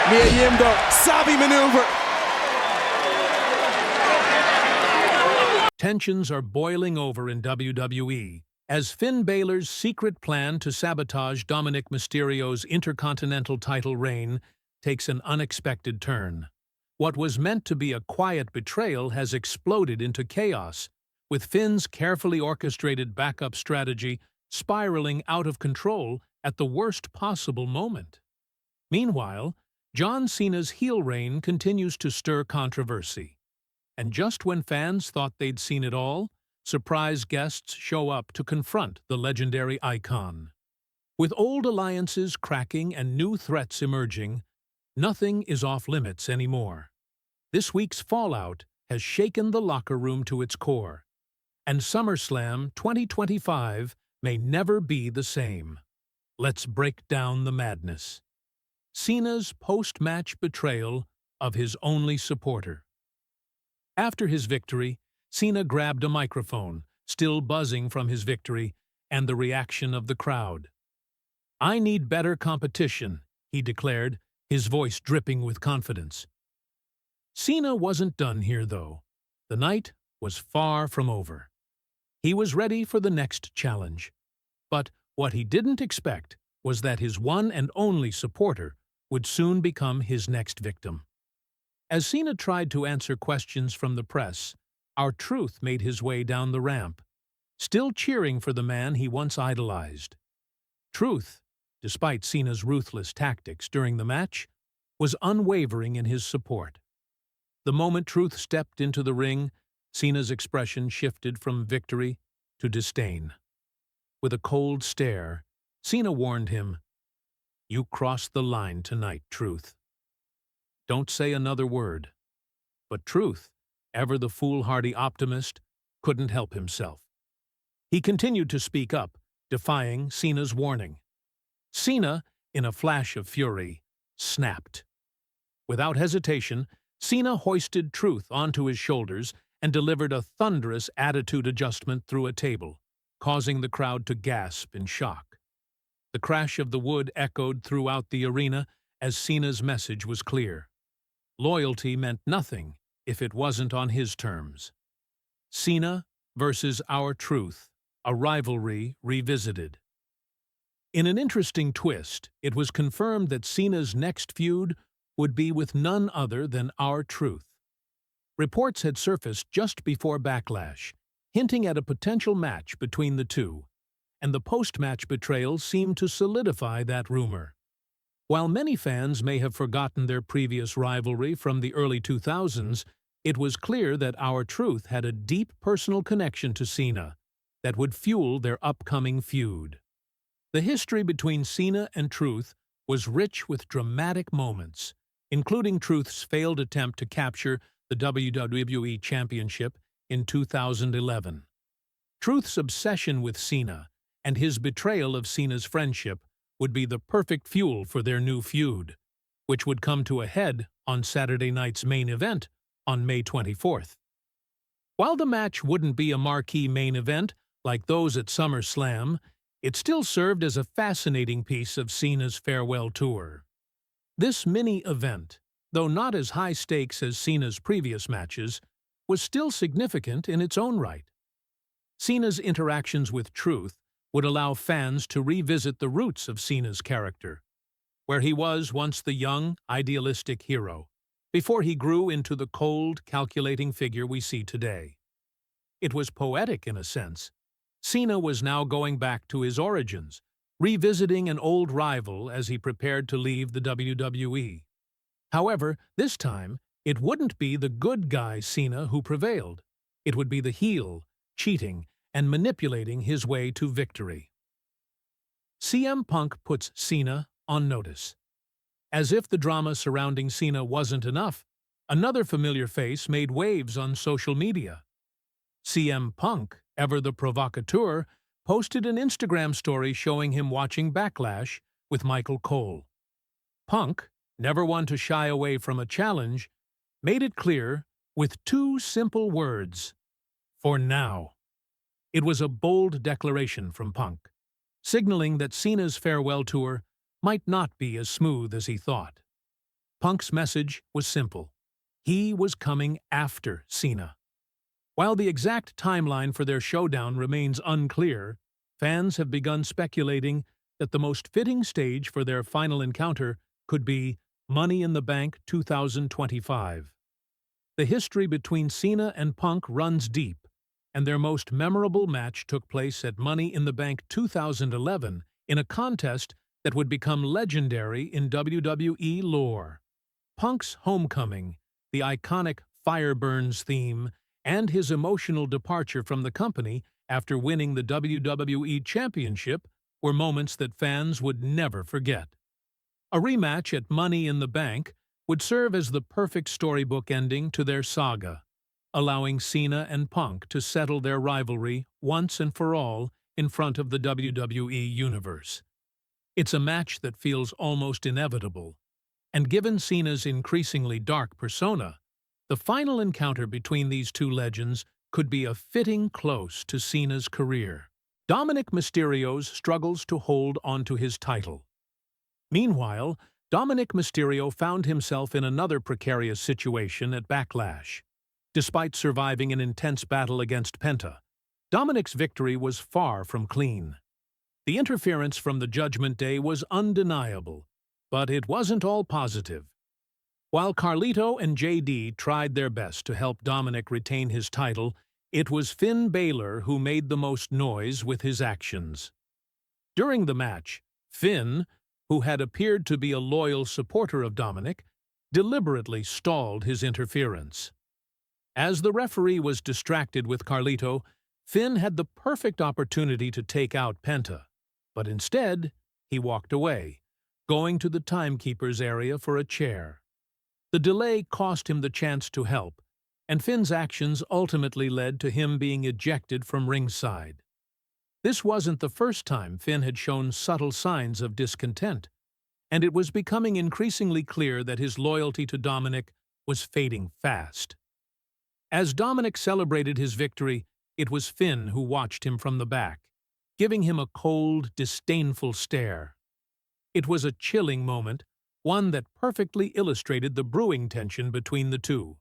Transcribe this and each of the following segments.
Mia Yimdo, savvy maneuver. Tensions are boiling over in WWE as Finn Balor's secret plan to sabotage Dominik Mysterio's intercontinental title reign takes an unexpected turn. What was meant to be a quiet betrayal has exploded into chaos, with Finn's carefully orchestrated backup strategy spiraling out of control at the worst possible moment. Meanwhile, John Cena's heel reign continues to stir controversy. And just when fans thought they'd seen it all, surprise guests show up to confront the legendary icon. With old alliances cracking and new threats emerging, nothing is off limits anymore. This week's fallout has shaken the locker room to its core, and SummerSlam 2025 may never be the same. Let's break down the madness. Cena's post-match betrayal of his only supporter. After his victory, Cena grabbed a microphone, still buzzing from his victory and the reaction of the crowd. "I need better competition," he declared, his voice dripping with confidence. Cena wasn't done here, though. The night was far from over. He was ready for the next challenge. But what he didn't expect was that his one and only supporter would soon become his next victim. As Cena tried to answer questions from the press, R-Truth made his way down the ramp, still cheering for the man he once idolized. Truth, despite Cena's ruthless tactics during the match, was unwavering in his support. The moment Truth stepped into the ring, Cena's expression shifted from victory to disdain. With a cold stare, Cena warned him, "You crossed the line tonight, Truth. Don't say another word." But Truth, ever the foolhardy optimist, couldn't help himself. He continued to speak up, defying Cena's warning. Cena, in a flash of fury, snapped. Without hesitation, Cena hoisted Truth onto his shoulders and delivered a thunderous attitude adjustment through a table, causing the crowd to gasp in shock. The crash of the wood echoed throughout the arena as Cena's message was clear. Loyalty meant nothing if it wasn't on his terms. Cena versus R-Truth, a rivalry revisited. In an interesting twist, it was confirmed that Cena's next feud would be with none other than R-Truth. Reports had surfaced just before Backlash, hinting at a potential match between the two, and the post-match betrayal seemed to solidify that rumor. While many fans may have forgotten their previous rivalry from the early 2000s, it was clear that R-Truth had a deep personal connection to Cena that would fuel their upcoming feud. The history between Cena and Truth was rich with dramatic moments, including Truth's failed attempt to capture the WWE Championship in 2011. Truth's obsession with Cena and his betrayal of Cena's friendship would be the perfect fuel for their new feud, which would come to a head on Saturday night's main event on May 24th. While the match wouldn't be a marquee main event like those at SummerSlam, it still served as a fascinating piece of Cena's farewell tour. This mini-event, though not as high stakes as Cena's previous matches, was still significant in its own right. Cena's interactions with Truth would allow fans to revisit the roots of Cena's character, where he was once the young, idealistic hero, before he grew into the cold, calculating figure we see today. It was poetic in a sense. Cena was now going back to his origins, revisiting an old rival as he prepared to leave the WWE. However, this time, it wouldn't be the good guy Cena who prevailed. It would be the heel, cheating, and manipulating his way to victory. CM Punk puts Cena on notice. As if the drama surrounding Cena wasn't enough, another familiar face made waves on social media. CM Punk, ever the provocateur, posted an Instagram story showing him watching Backlash with Michael Cole. Punk, never one to shy away from a challenge, made it clear with two simple words: "For now." It was a bold declaration from Punk, signaling that Cena's farewell tour might not be as smooth as he thought. Punk's message was simple. He was coming after Cena. While the exact timeline for their showdown remains unclear, fans have begun speculating that the most fitting stage for their final encounter could be Money in the Bank 2025. The history between Cena and Punk runs deep, and their most memorable match took place at Money in the Bank 2011 in a contest that would become legendary in WWE lore. Punk's homecoming, the iconic Fire Burns theme, and his emotional departure from the company after winning the WWE Championship were moments that fans would never forget. A rematch at Money in the Bank would serve as the perfect storybook ending to their saga, allowing Cena and Punk to settle their rivalry once and for all in front of the WWE Universe. It's a match that feels almost inevitable, and given Cena's increasingly dark persona, the final encounter between these two legends could be a fitting close to Cena's career. Dominik Mysterio's struggles to hold onto his title. Meanwhile, Dominik Mysterio found himself in another precarious situation at Backlash. Despite surviving an intense battle against Penta, Dominik's victory was far from clean. The interference from the Judgment Day was undeniable, but it wasn't all positive. While Carlito and JD tried their best to help Dominik retain his title, it was Finn Balor who made the most noise with his actions. During the match, Finn, who had appeared to be a loyal supporter of Dominik, deliberately stalled his interference. As the referee was distracted with Carlito, Finn had the perfect opportunity to take out Penta, but instead, he walked away, going to the timekeeper's area for a chair. The delay cost him the chance to help, and Finn's actions ultimately led to him being ejected from ringside. This wasn't the first time Finn had shown subtle signs of discontent, and it was becoming increasingly clear that his loyalty to Dominik was fading fast. As Dominik celebrated his victory, it was Finn who watched him from the back, giving him a cold, disdainful stare. It was a chilling moment, one that perfectly illustrated the brewing tension between the two.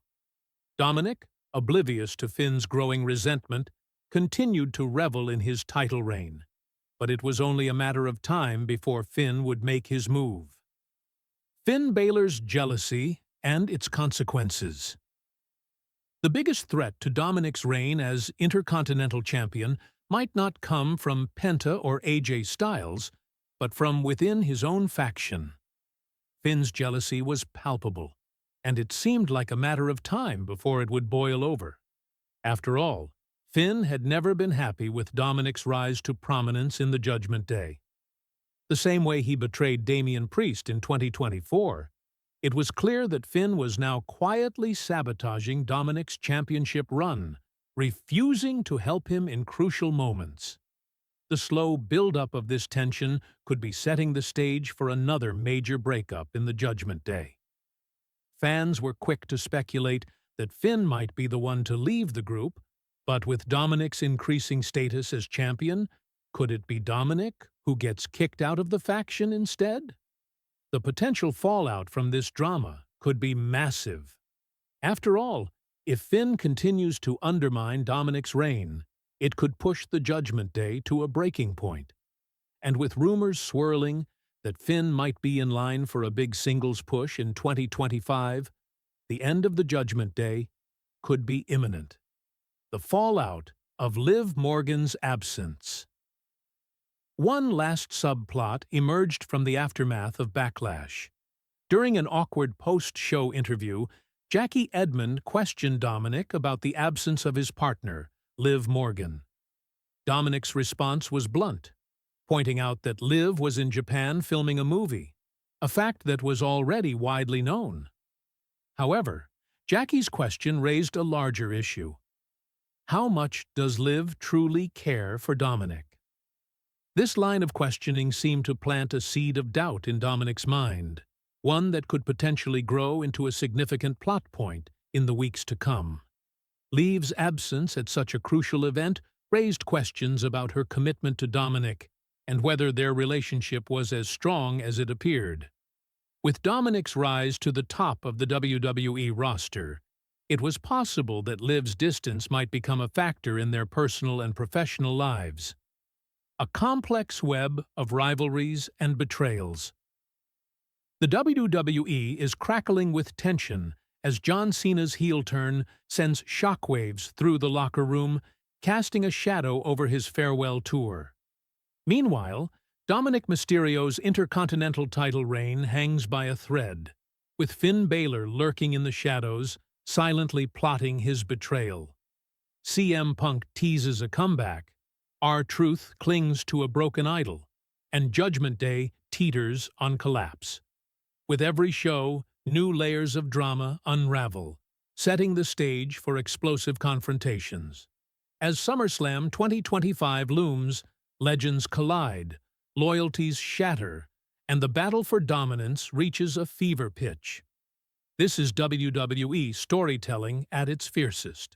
Dominik, oblivious to Finn's growing resentment, continued to revel in his title reign, but it was only a matter of time before Finn would make his move. Finn Balor's jealousy and its consequences. The biggest threat to Dominik's reign as Intercontinental Champion might not come from Penta or AJ Styles, but from within his own faction. Finn's jealousy was palpable, and it seemed like a matter of time before it would boil over. After all, Finn had never been happy with Dominik's rise to prominence in the Judgment Day. The same way he betrayed Damian Priest in 2024, it was clear that Finn was now quietly sabotaging Dominik's championship run, refusing to help him in crucial moments. The slow build-up of this tension could be setting the stage for another major breakup in the Judgment Day. Fans were quick to speculate that Finn might be the one to leave the group, but with Dominik's increasing status as champion, could it be Dominik who gets kicked out of the faction instead? The potential fallout from this drama could be massive. After all, if Finn continues to undermine Dominik's reign, it could push the Judgment Day to a breaking point. And with rumors swirling that Finn might be in line for a big singles push in 2025, the end of the Judgment Day could be imminent. The fallout of Liv Morgan's absence. One last subplot emerged from the aftermath of Backlash. During an awkward post-show interview, Jackie Edmond questioned Dominik about the absence of his partner, Liv Morgan. Dominik's response was blunt, pointing out that Liv was in Japan filming a movie, a fact that was already widely known. However, Jackie's question raised a larger issue. How much does Liv truly care for Dominik? This line of questioning seemed to plant a seed of doubt in Dominik's mind, one that could potentially grow into a significant plot point in the weeks to come. Liv's absence at such a crucial event raised questions about her commitment to Dominik and whether their relationship was as strong as it appeared. With Dominik's rise to the top of the WWE roster, it was possible that Liv's distance might become a factor in their personal and professional lives. A complex web of rivalries and betrayals. The WWE is crackling with tension as John Cena's heel turn sends shockwaves through the locker room, casting a shadow over his farewell tour. Meanwhile, Dominik Mysterio's intercontinental title reign hangs by a thread, with Finn Balor lurking in the shadows, silently plotting his betrayal. CM Punk teases a comeback, R-Truth clings to a broken idol, and Judgment Day teeters on collapse. With every show, new layers of drama unravel, setting the stage for explosive confrontations. As SummerSlam 2025 looms, legends collide, loyalties shatter, and the battle for dominance reaches a fever pitch. This is WWE storytelling at its fiercest.